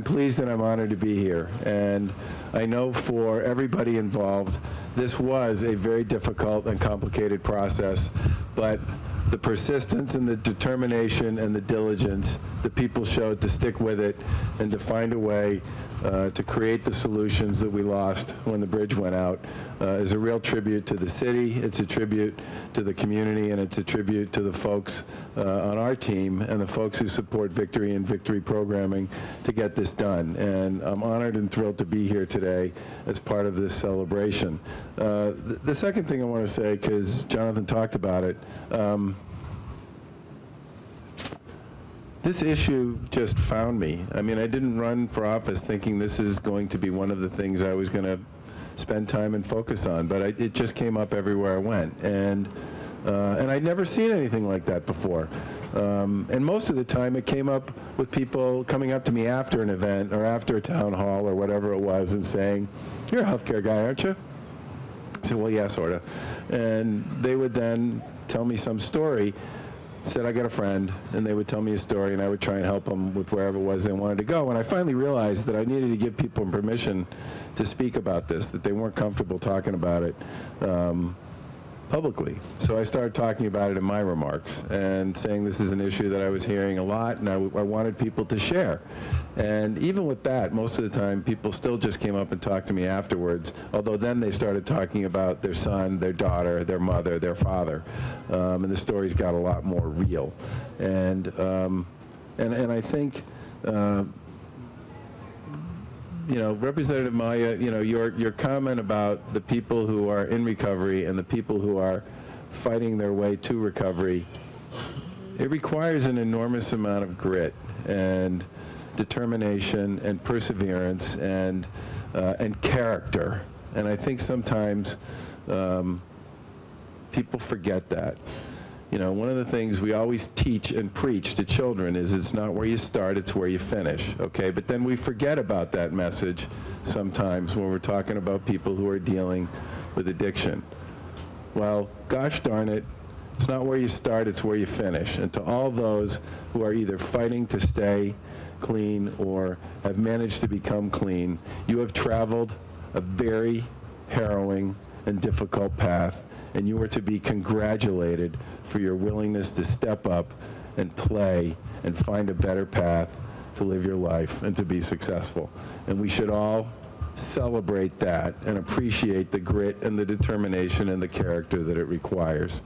pleased and I'm honored to be here. And I know for everybody involved, this was a very difficult and complicated process, but the persistence and the determination and the diligence that people showed to stick with it and to find a way to create the solutions that we lost when the bridge went out is a real tribute to the city, it's a tribute to the community, and it's a tribute to the folks on our team and the folks who support Victory and Victory programming to get this done. And I'm honored and thrilled to be here today as part of this celebration. The second thing I want to say, because Jonathan talked about it, this issue just found me. I mean, I didn't run for office thinking this is going to be one of the things I was going to spend time and focus on, but it just came up everywhere I went. And I'd never seen anything like that before. And most of the time it came up with people coming up to me after an event or after a town hall or whatever it was and saying, "You're a healthcare guy, aren't you?" I said, "Well, yeah, sort of." And they would then tell me some story. Said, "I got a friend," and they would tell me a story, and I would try and help them with wherever it was they wanted to go. And I finally realized that I needed to give people permission to speak about this, that they weren't comfortable talking about it publicly. So I started talking about it in my remarks and saying this is an issue that I was hearing a lot, and I wanted people to share. And even with that, most of the time, people still just came up and talked to me afterwards, although then they started talking about their son, their daughter, their mother, their father, and the stories got a lot more real. And I think, you know, Representative Maya, you know, your comment about the people who are in recovery and the people who are fighting their way to recovery, it requires an enormous amount of grit and determination and perseverance and character. And I think sometimes people forget that. You know, one of the things we always teach and preach to children is it's not where you start, it's where you finish, okay? But then we forget about that message sometimes when we're talking about people who are dealing with addiction. Well, gosh darn it, it's not where you start, it's where you finish. And to all those who are either fighting to stay clean or have managed to become clean, you have traveled a very harrowing and difficult path, and you are to be congratulated for your willingness to step up and play and find a better path to live your life and to be successful. And we should all celebrate that and appreciate the grit and the determination and the character that it requires.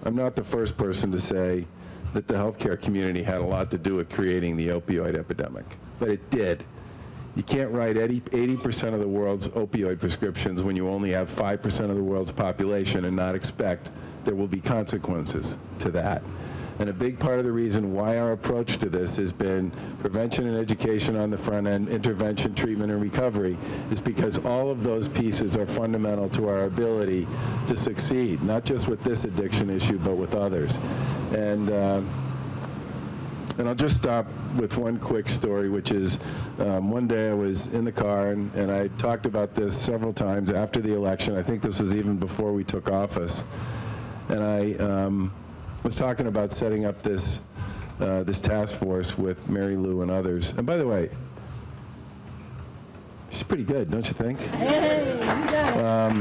I'm not the first person to say that the healthcare community had a lot to do with creating the opioid epidemic, but it did. You can't write 80% of the world's opioid prescriptions when you only have 5% of the world's population and not expect there will be consequences to that. And a big part of the reason why our approach to this has been prevention and education on the front end, intervention, treatment, and recovery, is because all of those pieces are fundamental to our ability to succeed, not just with this addiction issue, but with others. And I'll just stop with one quick story, which is one day I was in the car, and I talked about this several times after the election. I think this was even before we took office. And I was talking about setting up this this task force with Marylou and others. And by the way, she's pretty good, don't you think? Hey, you got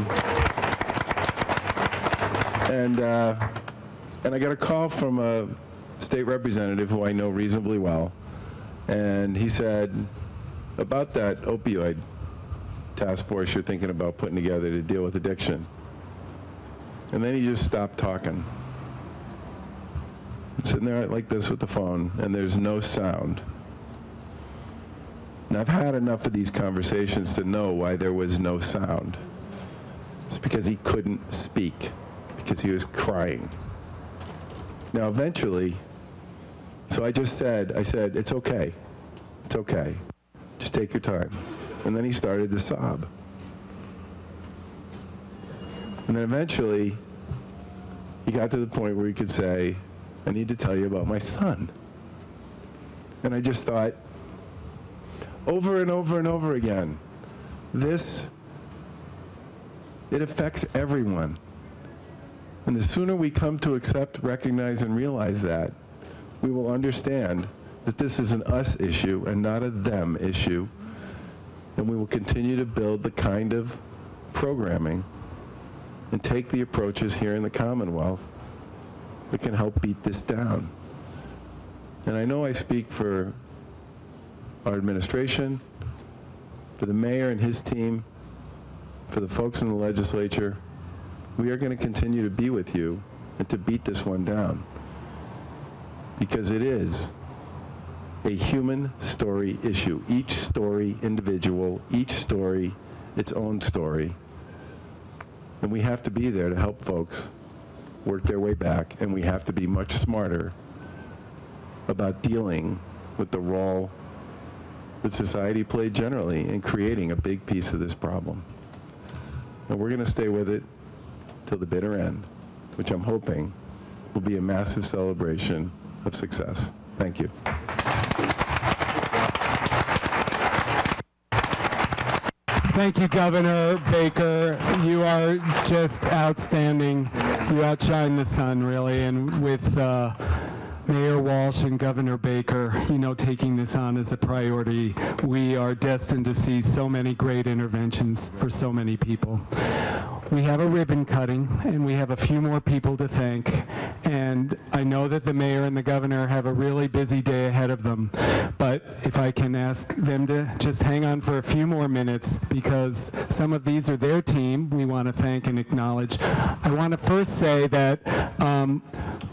it. And I got a call from a state representative who I know reasonably well, and he said, about that opioid task force you're thinking about putting together to deal with addiction. And then he just stopped talking. I'm sitting there like this with the phone, and there's no sound. And I've had enough of these conversations to know why there was no sound. It's because he couldn't speak, because he was crying. Now eventually, so I said, it's okay. It's okay. Just take your time. And then he started to sob. And then eventually, he got to the point where he could say, I need to tell you about my son. And I just thought, over and over and over again, it affects everyone. And the sooner we come to accept, recognize, and realize that, we will understand that this is an us issue and not a them issue. And we will continue to build the kind of programming and take the approaches here in the Commonwealth that can help beat this down. And I know I speak for our administration, for the mayor and his team, for the folks in the legislature. We are going to continue to be with you and to beat this one down, because it is a human story issue. Each story individual, each story its own story. And we have to be there to help folks work their way back, and we have to be much smarter about dealing with the role that society played generally in creating a big piece of this problem. And we're going to stay with it till the bitter end, which I'm hoping will be a massive celebration of success. Thank you. Thank you, Governor Baker. You are just outstanding. You outshine the sun, really, and with Mayor Walsh and Governor Baker, taking this on as a priority, we are destined to see so many great interventions for so many people. We have a ribbon cutting, and we have a few more people to thank. And I know that the mayor and the governor have a really busy day ahead of them. But if I can ask them to just hang on for a few more minutes, because some of these are their team we want to thank and acknowledge. I want to first say that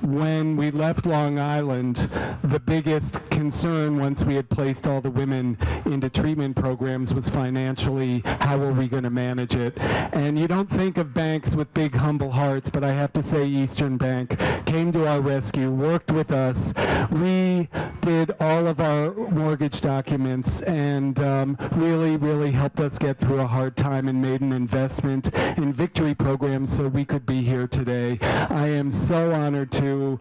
when we left Long Island, the biggest concern once we had placed all the women into treatment programs was financially, how were we going to manage it? And you don't think of banks with big humble hearts, but I have to say Eastern Bank came to our rescue, worked with us, redid all of our mortgage documents, and really helped us get through a hard time and made an investment in victory programs so we could be here today. I am so honored to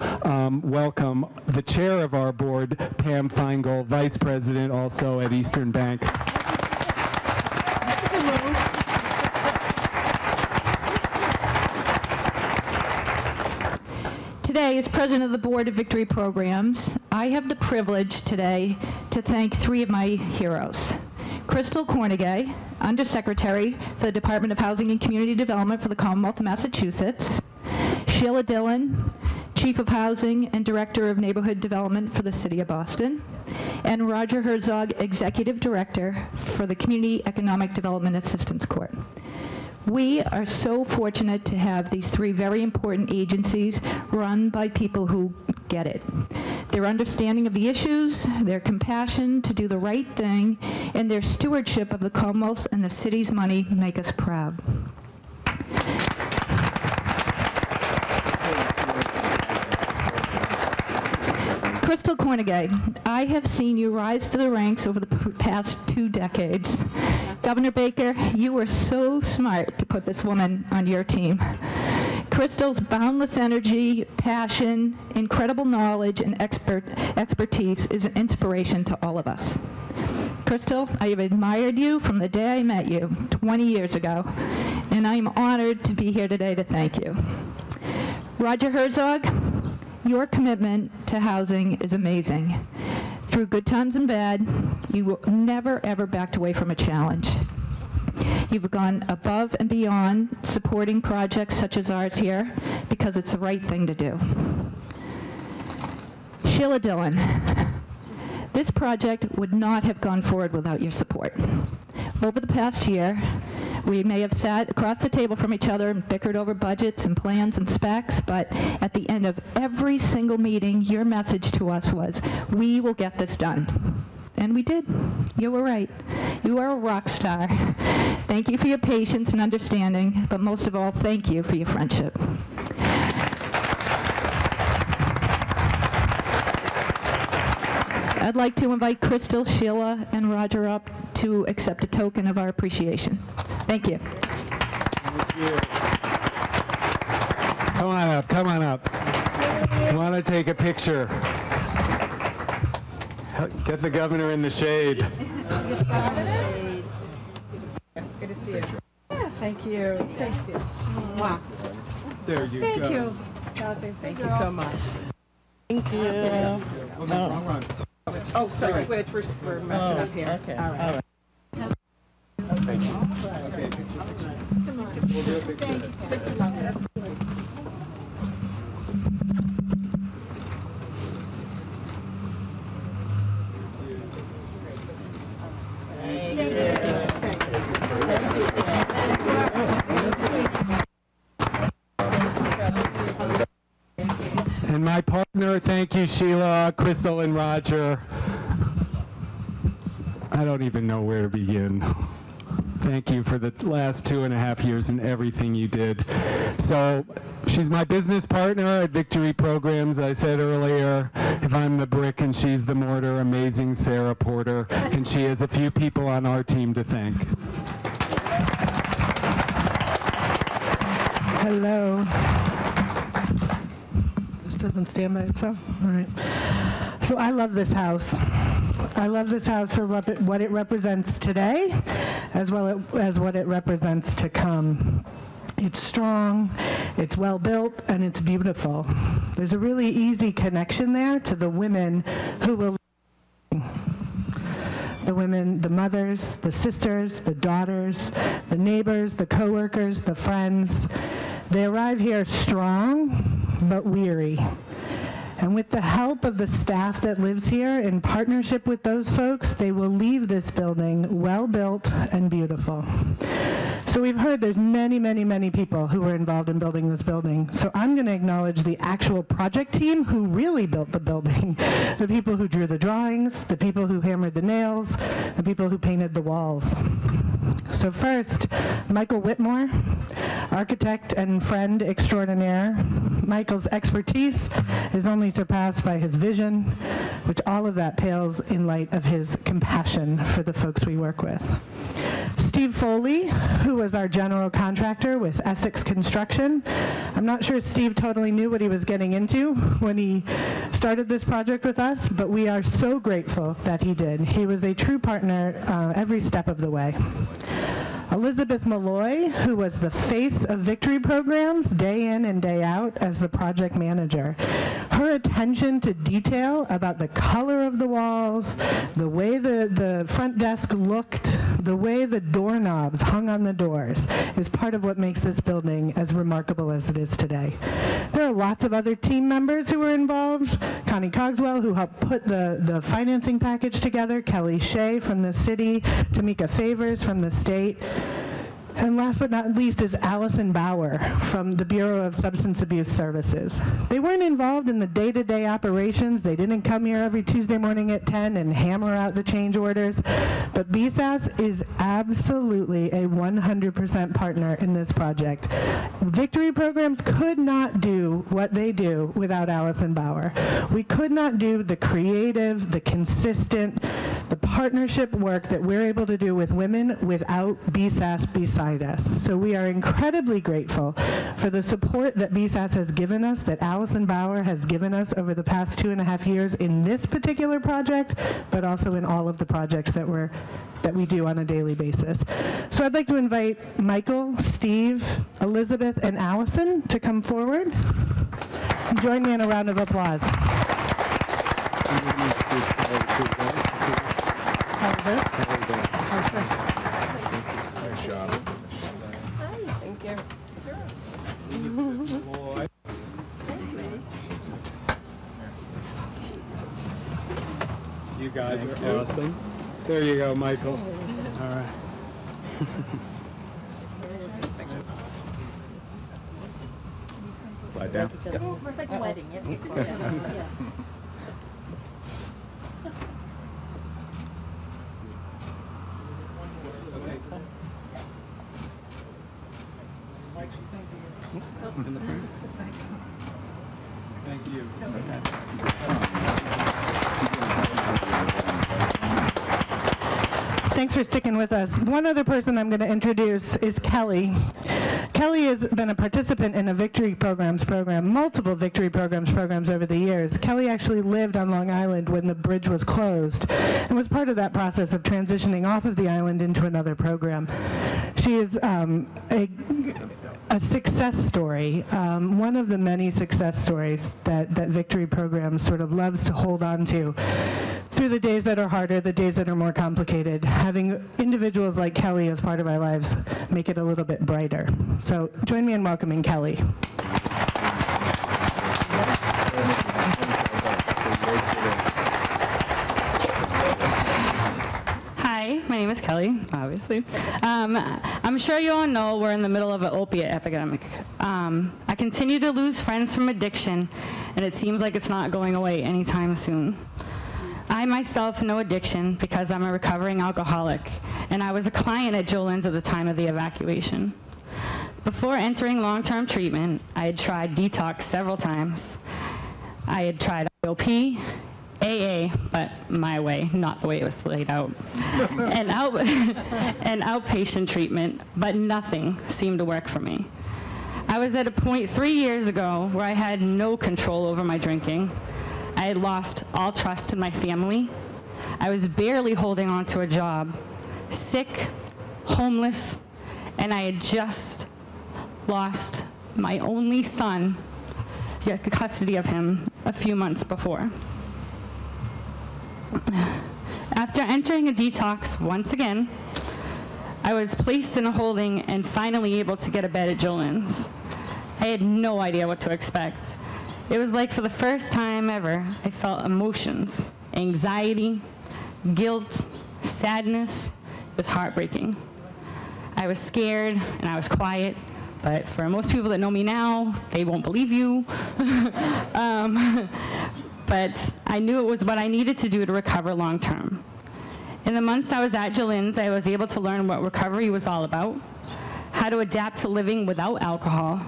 welcome the chair of our board, Pam Feingold, vice president also at Eastern Bank. Today, as president of the Board of Victory Programs, I have the privilege today to thank three of my heroes. Crystal Cornegay, Undersecretary for the Department of Housing and Community Development for the Commonwealth of Massachusetts. Sheila Dillon, Chief of Housing and Director of Neighborhood Development for the City of Boston. And Roger Herzog, Executive Director for the Community Economic Development Assistance Court. We are so fortunate to have these three very important agencies run by people who get it. Their understanding of the issues, their compassion to do the right thing, and their stewardship of the Commonwealth's and the city's money make us proud. Crystal Cornegay, I have seen you rise to the ranks over the past 2 decades. Governor Baker, you were so smart to put this woman on your team. Crystal's boundless energy, passion, incredible knowledge, and expertise is an inspiration to all of us. Crystal, I have admired you from the day I met you 20 years ago, and I am honored to be here today to thank you. Roger Herzog, your commitment to housing is amazing. Through good times and bad, you never, ever backed away from a challenge. You've gone above and beyond supporting projects such as ours here because it's the right thing to do. Sheila Dillon, this project would not have gone forward without your support. Over the past year, we may have sat across the table from each other and bickered over budgets and plans and specs, but at the end of every single meeting, your message to us was, we will get this done. And we did. You were right. You are a rock star. Thank you for your patience and understanding, but most of all, thank you for your friendship. I'd like to invite Crystal, Sheila, and Roger up to accept a token of our appreciation. Thank you. Thank you. Come on up, come on up. I want to take a picture. Get the governor in the shade. Good to see you. Yeah, thank you. Thank you. Wow. There you go. Thank you. Thank you so much. Thank you. Oh, no, wrong one. Oh, sorry, switch. We're messing up here. Okay. All right. Thank you. Okay, picture. We'll do a picture. And my partner, thank you, Sheila, Crystal, and Roger. I don't even know where to begin. Thank you for the last 2.5 years and everything you did. So she's my business partner at Victory Programs. I said earlier, if I'm the brick and she's the mortar, amazing Sarah Porter. And she has a few people on our team to thank. Hello. This doesn't stand by itself? All right. So I love this house. I love this house for what it represents today, as well as what it represents to come. It's strong, it's well built, and it's beautiful. There's a really easy connection there to the women who will the women, the mothers, the sisters, the daughters, the neighbors, the coworkers, the friends. They arrive here strong, but weary. And with the help of the staff that lives here, in partnership with those folks, they will leave this building well-built and beautiful. So we've heard there's many, many, many people who were involved in building this building. So I'm going to acknowledge the actual project team who really built the building, the people who drew the drawings, the people who hammered the nails, the people who painted the walls. So first, Michael Whitmore, architect and friend extraordinaire. Michael's expertise is only surpassed by his vision, which all of that pales in light of his compassion for the folks we work with. Steve Foley, who was our general contractor with Essex Construction. I'm not sure Steve totally knew what he was getting into when he started this project with us, but we are so grateful that he did. He was a true partner every step of the way. Elizabeth Malloy, who was the face of Victory Programs day in and day out as the project manager. Her attention to detail about the color of the walls, the way the front desk looked, the way the doorknobs hung on the doors is part of what makes this building as remarkable as it is today. There are lots of other team members who were involved. Connie Cogswell, who helped put the financing package together, Kelly Shea from the city, Tamika Favors from the state. And last but not least is Allison Bauer from the Bureau of Substance Abuse Services. They weren't involved in the day-to-day operations. They didn't come here every Tuesday morning at 10 and hammer out the change orders. But BSAS is absolutely a 100% partner in this project. Victory programs could not do what they do without Allison Bauer. We could not do the creative, the consistent, the partnership work that we're able to do with women without BSAS beside us. So we are incredibly grateful for the support that BSAS has given us, that Allison Bauer has given us over the past 2.5 years in this particular project, but also in all of the projects that we do on a daily basis. So I'd like to invite Michael, Steve, Elizabeth, and Allison to come forward. Join me in a round of applause. Nice job. Hi, thank you. You guys are awesome. There you go, Michael. All right. Lie down. It's like a wedding. Yeah. Thank you. Thanks for sticking with us. One other person I'm going to introduce is Kelly. Kelly has been a participant in a Victory Programs program, multiple Victory Programs over the years. Kelly actually lived on Long Island when the bridge was closed and was part of that process of transitioning off of the island into another program. She is a success story, one of the many success stories that Victory Programs sort of loves to hold on to through the days that are harder, the days that are more complicated. Having individuals like Kelly as part of our lives make it a little bit brighter. So join me in welcoming Kelly. Hi, my name is Kelly, obviously. I'm sure you all know we're in the middle of an opiate epidemic. I continue to lose friends from addiction, and it seems like it's not going away anytime soon. I myself know addiction because I'm a recovering alcoholic, and I was a client at Joelyn's at the time of the evacuation. Before entering long-term treatment, I had tried detox several times. I had tried IOP, AA, but my way, not the way it was laid out, and outpatient treatment, but nothing seemed to work for me. I was at a point 3 years ago where I had no control over my drinking. I had lost all trust in my family. I was barely holding on to a job, sick, homeless, and I had just lost my only son, yet the custody of him, a few months before. After entering a detox once again, I was placed in a holding and finally able to get a bed at Joelyn's. I had no idea what to expect. It was like for the first time ever, I felt emotions, anxiety, guilt, sadness. It was heartbreaking. I was scared and I was quiet, but for most people that know me now, they won't believe you. But I knew it was what I needed to do to recover long term. In the months I was at Joelyn's, I was able to learn what recovery was all about, how to adapt to living without alcohol,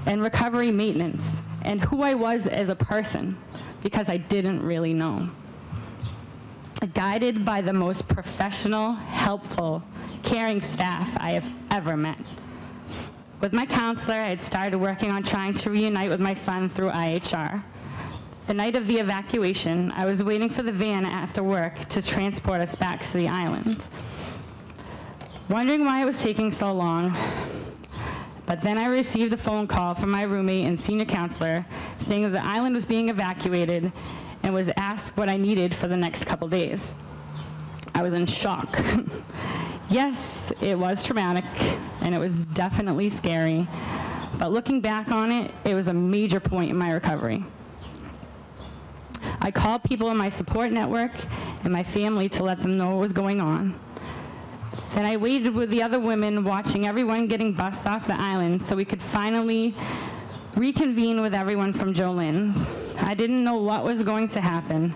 and recovery maintenance, and who I was as a person, because I didn't really know. Guided by the most professional, helpful, caring staff I have ever met. With my counselor, I had started working on trying to reunite with my son through IHR. The night of the evacuation, I was waiting for the van after work to transport us back to the island. Wondering why it was taking so long, but then I received a phone call from my roommate and senior counselor saying that the island was being evacuated and was asked what I needed for the next couple days. I was in shock. Yes, it was traumatic, and it was definitely scary, but looking back on it, it was a major point in my recovery. I called people in my support network and my family to let them know what was going on. Then I waited with the other women, watching everyone getting bussed off the island so we could finally reconvene with everyone from Joelyn's. I didn't know what was going to happen,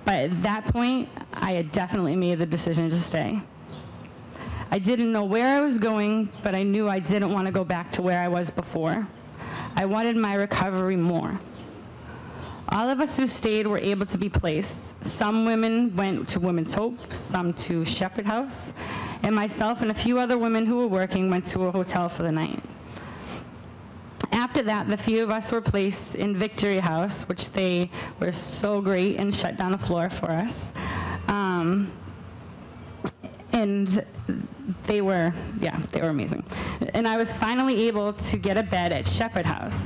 but at that point, I had definitely made the decision to stay. I didn't know where I was going, but I knew I didn't want to go back to where I was before. I wanted my recovery more. All of us who stayed were able to be placed. Some women went to Women's Hope, some to Shepherd House, and myself and a few other women who were working went to a hotel for the night. After that, the few of us were placed in Victory House, which they were so great and shut down the floor for us. And they were amazing. And I was finally able to get a bed at Shepherd House.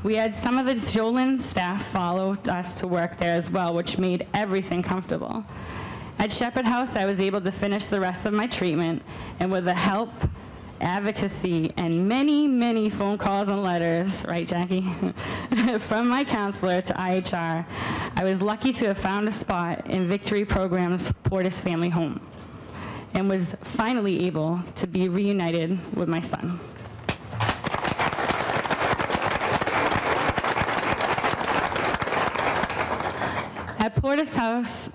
We had some of the Joelyn staff follow us to work there as well, which made everything comfortable. At Shepherd House, I was able to finish the rest of my treatment, and with the help, advocacy, and many, many phone calls and letters, right, Jackie, from my counselor to IHR, I was lucky to have found a spot in Victory Program's Portis Family Home, and was finally able to be reunited with my son. At Portis House,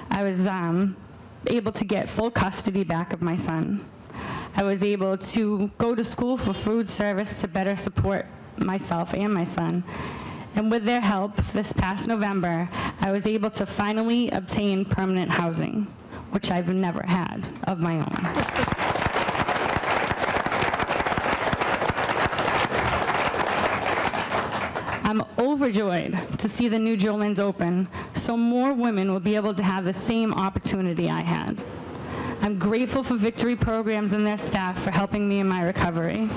I was able to get full custody back of my son. I was able to go to school for food service to better support myself and my son. And with their help, this past November, I was able to finally obtain permanent housing, which I've never had of my own. I'm overjoyed to see the new Joelyns open, so more women will be able to have the same opportunity I had. I'm grateful for Victory Programs and their staff for helping me in my recovery,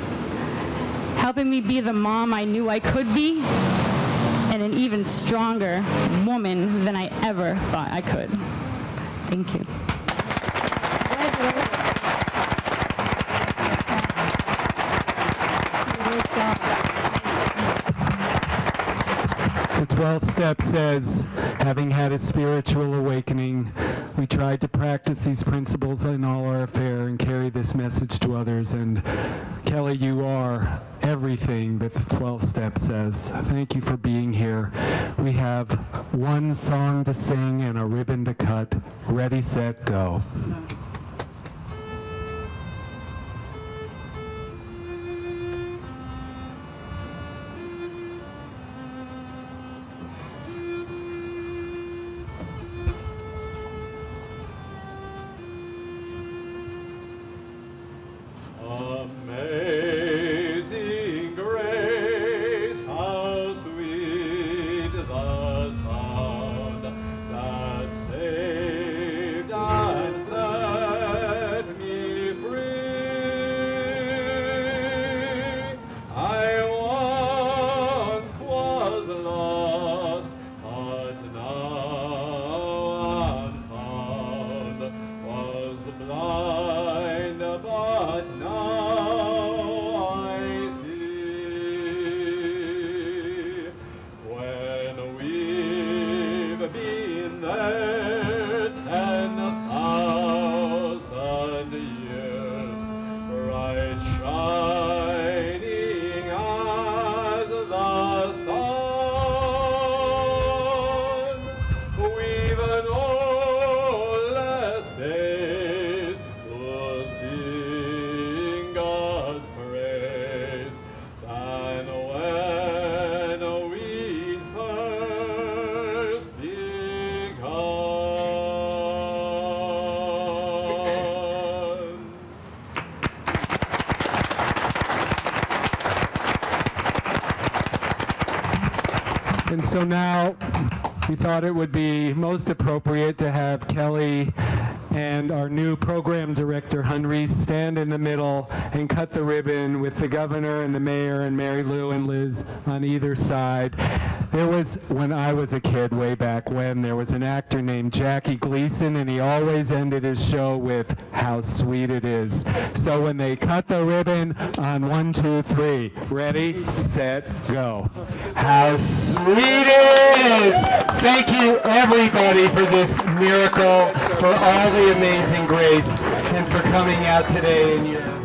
helping me be the mom I knew I could be, and an even stronger woman than I ever thought I could. Thank you. The 12th step says, having had a spiritual awakening, we tried to practice these principles in all our affair and carry this message to others. And Kelly, you are everything that the 12th step says. Thank you for being here. We have one song to sing and a ribbon to cut. Ready, set, go. Amazing grace, how sweet the sound that saved and set me free. I once was lost, but now I'm found, was blind, but now I see. When we've been there 10,000 years, bright shining as the sun, we've no less days to sing God's praise than when we first begun. And so now we thought it would be most appropriate to have Kelly and our new program director, Henry, stand in the middle and cut the ribbon with the governor and the mayor and Marylou and Liz on either side. There was, when I was a kid way back when, there was an actor named Jackie Gleason, and he always ended his show with, "How sweet it is." So when they cut the ribbon on 1, 2, 3, ready, set, go. How sweet it is! Thank you, everybody, for this miracle, for all the the amazing Grace and for coming out today and your